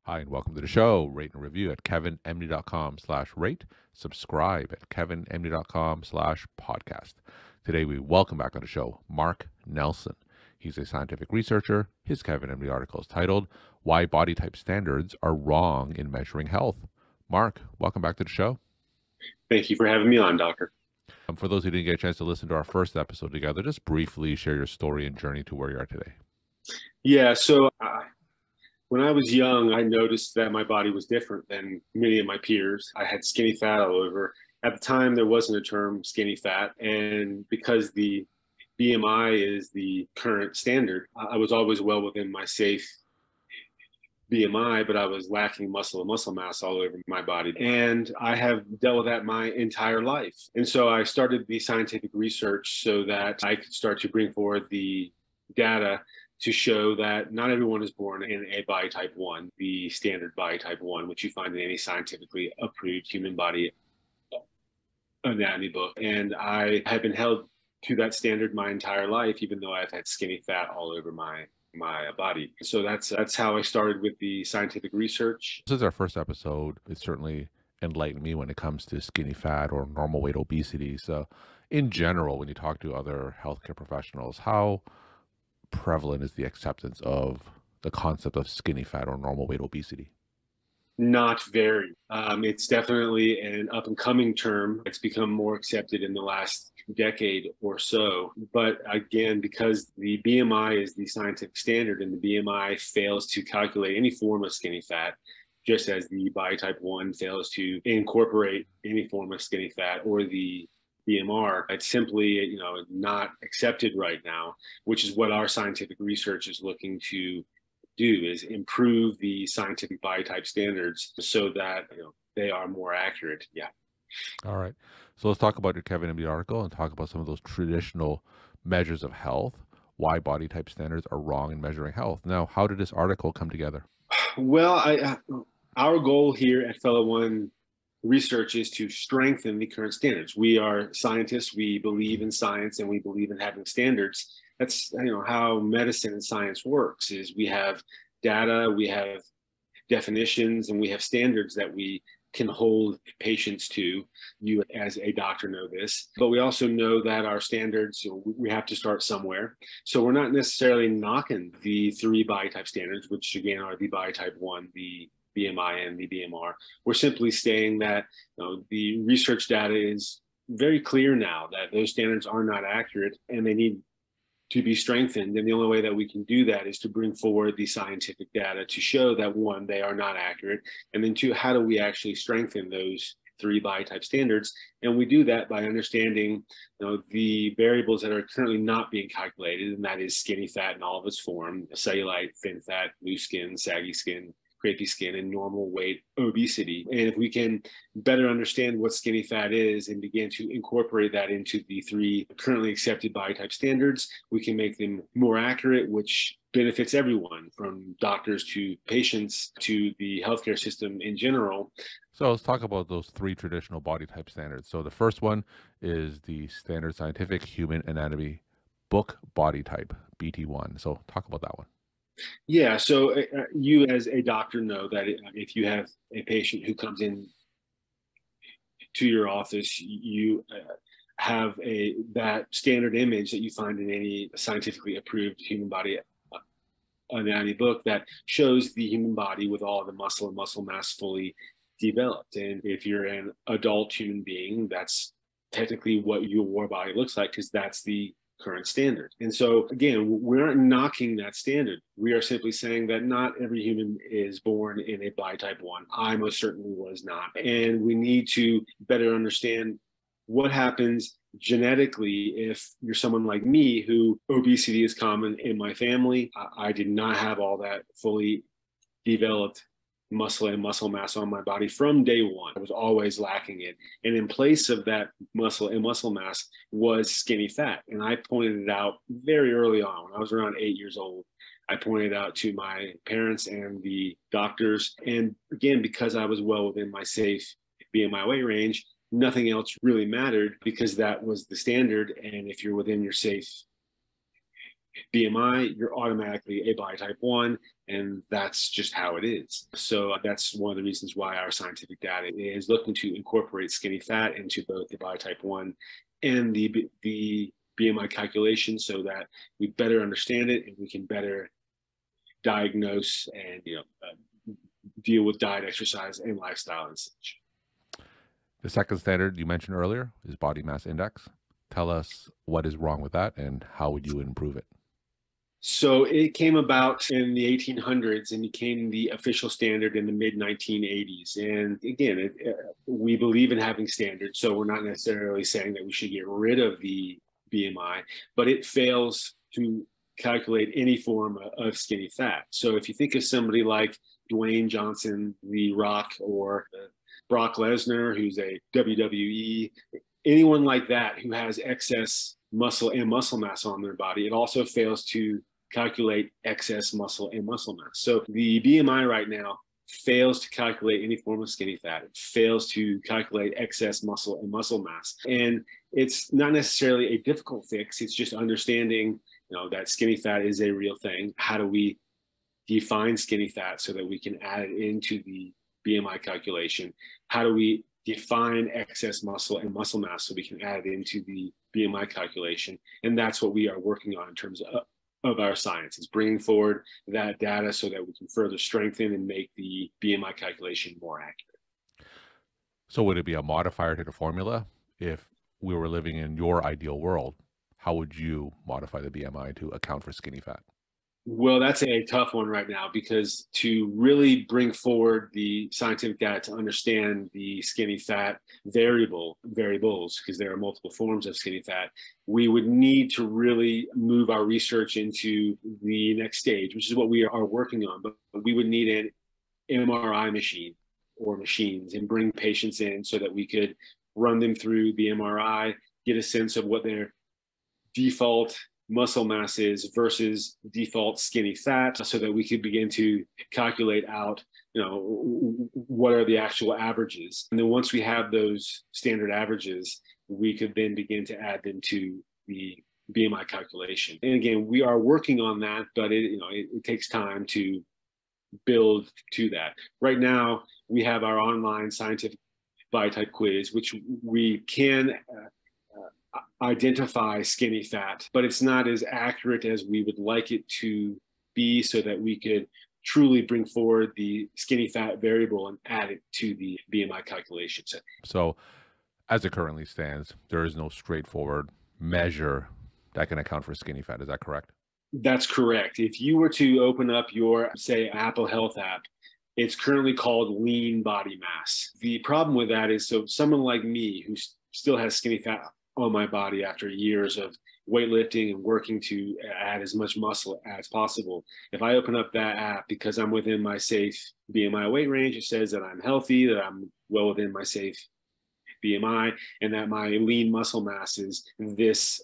Hi, and welcome to the show. Rate and review at kevinmd.com/rate. Subscribe at kevinmd.com/podcast. Today, we welcome back on the show Marc Nelson. He's a scientific researcher. His KevinMD article is titled, Why Body Type Standards Are Wrong in Measuring Health. Marc, welcome back to the show. Thank you for having me on, Doctor. For those who didn't get a chance to listen to our first episode together, just briefly share your story and journey to where you are today. Yeah, when I was young, I noticed that my body was different than many of my peers. I had skinny fat all over. At the time, there wasn't a term skinny fat. And because the BMI is the current standard, I was always well within my safe BMI, but I was lacking muscle and muscle mass all over my body. And I have dealt with that my entire life. And so I started the scientific research so that I could start to bring forward the data to show that not everyone is born in a body type 1, the standard body type 1, which you find in any scientifically approved human body anatomy book. And I have been held to that standard my entire life, even though I've had skinny fat all over my body. So that's how I started with the scientific research. This is our first episode. It certainly enlightened me when it comes to skinny fat or normal weight obesity. So, in general, when you talk to other healthcare professionals, how prevalent is the acceptance of the concept of skinny fat or normal weight obesity? Not very. It's definitely an up and coming term. It's become more accepted in the last decade or so. But again, because the BMI is the scientific standard and the BMI fails to calculate any form of skinny fat, just as the body type 1 fails to incorporate any form of skinny fat, or the BMR, it's simply not accepted right now, which is what our scientific research is looking to do, is improve the scientific body type standards so that they are more accurate. Yeah. All right. So let's talk about your KevinMD article and talk about some of those traditional measures of health, why body type standards are wrong in measuring health. Now, how did this article come together? Well, our goal here at Fellow One Research is to strengthen the current standards. We are scientists. We believe in science, and we believe in having standards. That's how medicine and science works. Is we have data, we have definitions, and we have standards that we can hold patients to. You as a doctor know this, but we also know that our standards, we have to start somewhere. So we're not necessarily knocking the 3 body type standards, which again are the body type 1, the BMI, and the BMR. We're simply saying that the research data is very clear now that those standards are not accurate and they need to be strengthened. And the only way that we can do that is to bring forward the scientific data to show that, 1, they are not accurate, and then 2, how do we actually strengthen those 3 body type standards? And we do that by understanding the variables that are currently not being calculated, and that is skinny fat in all of its form, cellulite, thin fat, loose skin, saggy skin, crepey skin, and normal weight obesity. And if we can better understand what skinny fat is and begin to incorporate that into the 3 currently accepted body type standards, we can make them more accurate, which benefits everyone from doctors to patients to the healthcare system in general. So let's talk about those 3 traditional body type standards. So the first one is the Standard Scientific Human Anatomy Book Body Type, BT1. So talk about that one. Yeah, so you as a doctor know that if you have a patient who comes in to your office, you have that standard image that you find in any scientifically approved human body anatomy book that shows the human body with all the muscle and muscle mass fully developed. And if you're an adult human being, that's technically what your body looks like, because that's the current standard. And so again, we aren't knocking that standard. We are simply saying that not every human is born in a body type 1. I most certainly was not. And we need to better understand what happens genetically if you're someone like me, who obesity is common in my family. I did not have all that fully developed muscle and muscle mass on my body from day 1. I was always lacking it. And in place of that muscle and muscle mass was skinny fat. And I pointed it out very early on. When I was around 8 years old, I pointed out to my parents and the doctors. And again, because I was well within my safe BMI weight range, nothing else really mattered, because that was the standard. And if you're within your safe BMI, you're automatically a body type 1, and that's just how it is. So that's one of the reasons why our scientific data is looking to incorporate skinny fat into both the body type 1 and the BMI calculation, so that we better understand it and we can better diagnose and deal with diet, exercise, and lifestyle and such. The second standard you mentioned earlier is body mass index. Tell us what is wrong with that and how would you improve it? So it came about in the 1800s and became the official standard in the mid 1980s. And again, we believe in having standards, so we're not necessarily saying that we should get rid of the BMI, but it fails to calculate any form of skinny fat. So if you think of somebody like Dwayne Johnson, The Rock, or Brock Lesnar, who's a WWE, anyone like that who has excess muscle and muscle mass on their body, it also fails to calculate excess muscle and muscle mass. So the BMI right now fails to calculate any form of skinny fat. It fails to calculate excess muscle and muscle mass. And it's not necessarily a difficult fix. It's just understanding, that skinny fat is a real thing. How do we define skinny fat so that we can add it into the BMI calculation? How do we define excess muscle and muscle mass so we can add it into the BMI calculation? And that's what we are working on in terms of our science, is bringing forward that data so that we can further strengthen and make the BMI calculation more accurate. So would it be a modifier to the formula? If we were living in your ideal world, how would you modify the BMI to account for skinny fat? Well, that's a tough one right now, because to really bring forward the scientific data to understand the skinny fat variables, because there are multiple forms of skinny fat, we would need to really move our research into the next stage, which is what we are working on. But we would need an MRI machine or machines and bring patients in so that we could run them through the MRI, get a sense of what their default muscle mass is versus default skinny fat, so that we could begin to calculate out, what are the actual averages. And then once we have those standard averages, we could then begin to add them to the BMI calculation. And again, we are working on that, but it takes time to build to that. Right now, we have our online scientific body type quiz, which we can identify skinny fat, but it's not as accurate as we would like it to be, so that we could truly bring forward the skinny fat variable and add it to the BMI calculation. So as it currently stands, there is no straightforward measure that can account for skinny fat. Is that correct? That's correct. If you were to open up your, say, Apple Health app, it's currently called lean body mass. The problem with that is, so someone like me who still has skinny fat on my body after years of weightlifting and working to add as much muscle as possible, if I open up that app, because I'm within my safe BMI weight range, it says that I'm healthy, that I'm well within my safe BMI, and that my lean muscle mass is this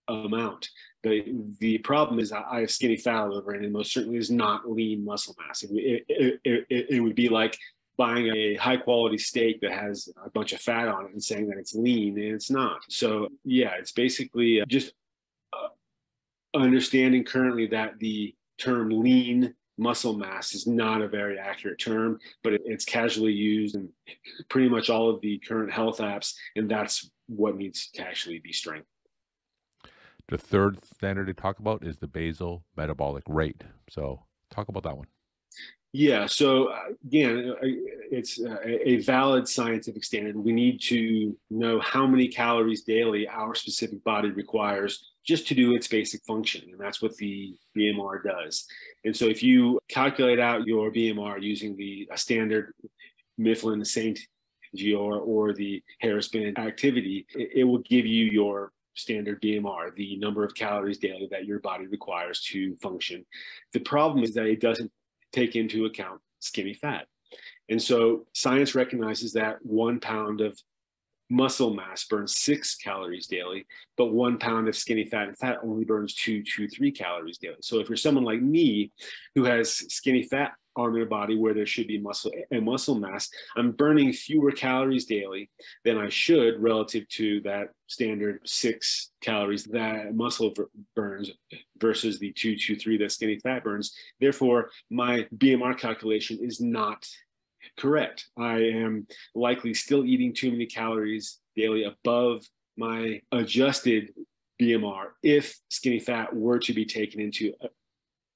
amount. The problem is I have skinny fat all over, and it most certainly is not lean muscle mass. It would be like buying a high quality steak that has a bunch of fat on it and saying that it's lean, and it's not. So yeah, it's basically just understanding currently that the term lean muscle mass is not a very accurate term, but it's casually used in pretty much all of the current health apps, and that's what needs to actually be strengthened. The third standard to talk about is the basal metabolic rate. So talk about that one. Yeah, so again, it's a valid scientific standard. We need to know how many calories daily our specific body requires just to do its basic function, and that's what the BMR does. And so if you calculate out your BMR using the standard Mifflin St. George or the Harris-Band activity, it will give you your standard BMR, the number of calories daily that your body requires to function. The problem is that it doesn't take into account skinny fat. And so science recognizes that 1 pound of muscle mass burns 6 calories daily, but 1 pound of skinny fat and fat only burns 3 calories daily. So if you're someone like me who has skinny fat on their body where there should be muscle and muscle mass, I'm burning fewer calories daily than I should relative to that standard 6 calories that muscle burns versus the 3 that skinny fat burns. Therefore, my BMR calculation is not correct. I am likely still eating too many calories daily above my adjusted BMR if skinny fat were to be taken into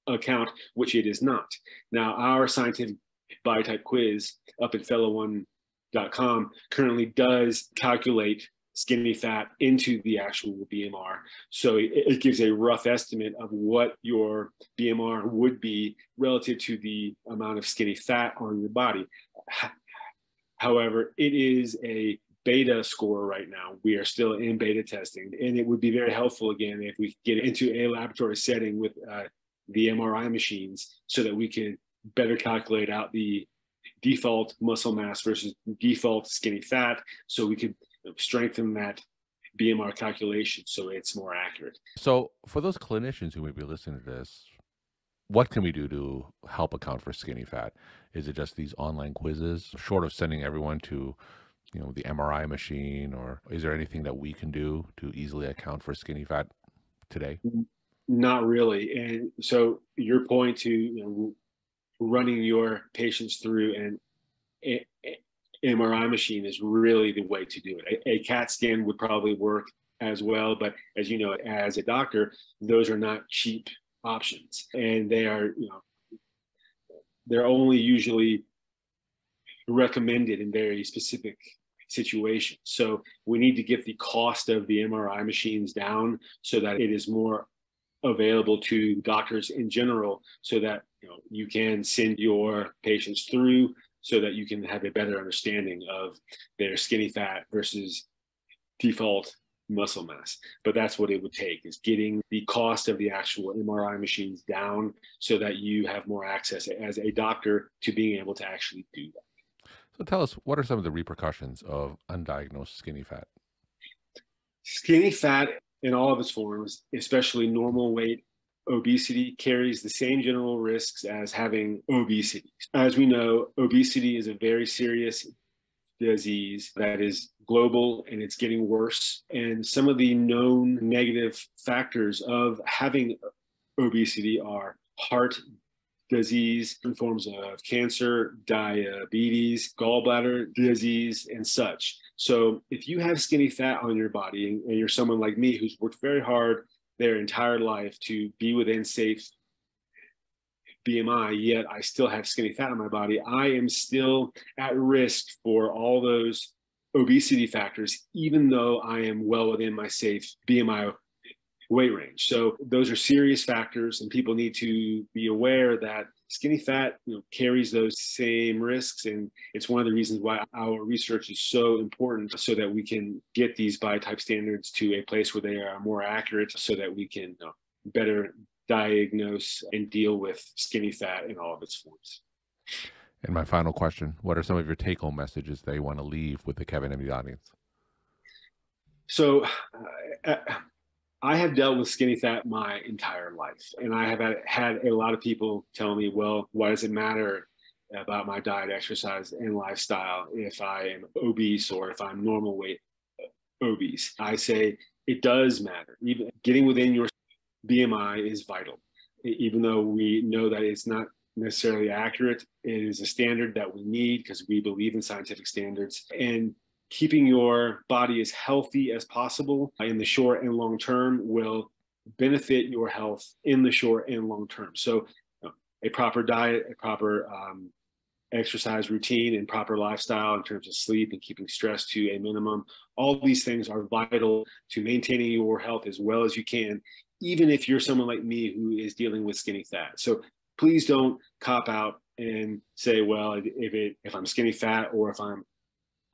account, which it is not. Now, our scientific body type quiz up at fellow1.com currently does calculate skinny fat into the actual BMR. So it gives a rough estimate of what your BMR would be relative to the amount of skinny fat on your body. However, it is a beta score right now. We are still in beta testing, and it would be very helpful, again, if we get into a laboratory setting with the MRI machines so that we can better calculate out the default muscle mass versus default skinny fat, so we could strengthen that BMR calculation so it's more accurate. So for those clinicians who may be listening to this, what can we do to help account for skinny fat? Is it just these online quizzes, short of sending everyone to, the MRI machine, or is there anything that we can do to easily account for skinny fat today? Not really. And so your point to running your patients through an MRI machine is really the way to do it. A CAT scan would probably work as well, but as you know, as a doctor, those are not cheap options, and they are, they're only usually recommended in very specific situations. So we need to get the cost of the MRI machines down so that it is more available to doctors in general, so that you can send your patients through so that you can have a better understanding of their skinny fat versus default muscle mass. But that's what it would take, is getting the cost of the actual MRI machines down so that you have more access as a doctor to being able to actually do that. So tell us, what are some of the repercussions of undiagnosed skinny fat? Skinny fat in all of its forms, especially normal weight obesity, carries the same general risks as having obesity. As we know, obesity is a very serious disease that is global, and it's getting worse. And some of the known negative factors of having obesity are heart disease, in forms of cancer, diabetes, gallbladder disease, and such. So if you have skinny fat on your body, and you're someone like me who's worked very hard their entire life to be within safe BMI, yet I still have skinny fat on my body, I am still at risk for all those obesity factors, even though I am well within my safe BMI weight range. So those are serious factors, and people need to be aware that skinny fat carries those same risks. And it's one of the reasons why our research is so important, so that we can get these biotype standards to a place where they are more accurate, so that we can better diagnose and deal with skinny fat in all of its forms. And my final question, what are some of your take-home messages that you want to leave with the KevinMD audience? So I have dealt with skinny fat my entire life, and I have had a lot of people tell me, well, why does it matter about my diet, exercise, and lifestyle if I am obese or if I'm normal weight obese? I say it does matter. Even getting within your BMI is vital. Even though we know that it's not necessarily accurate, it is a standard that we need because we believe in scientific standards. And keeping your body as healthy as possible in the short and long term will benefit your health in the short and long term. So a proper diet, a proper exercise routine, and proper lifestyle in terms of sleep and keeping stress to a minimum, all these things are vital to maintaining your health as well as you can, even if you're someone like me who is dealing with skinny fat. So please don't cop out and say, well, if I'm skinny fat or if I'm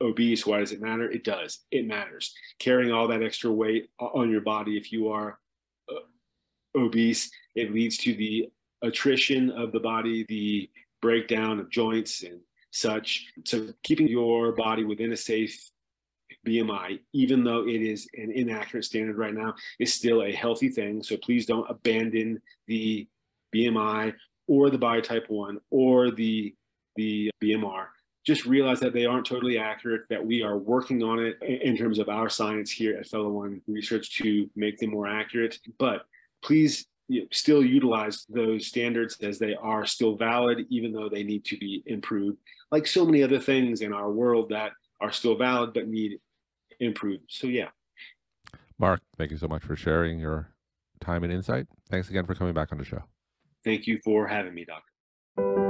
obese, why does it matter? It does. It matters. Carrying all that extra weight on your body, if you are obese, it leads to the attrition of the body, the breakdown of joints and such. So keeping your body within a safe BMI, even though it is an inaccurate standard right now, is still a healthy thing. So please don't abandon the BMI or the biotype 1 or the BMR. Just realize that they aren't totally accurate, that we are working on it in terms of our science here at Fellow One Research to make them more accurate. But please still utilize those standards as they are still valid, even though they need to be improved, like so many other things in our world that are still valid but need improved. So yeah. Marc, thank you so much for sharing your time and insight. Thanks again for coming back on the show. Thank you for having me, Doctor.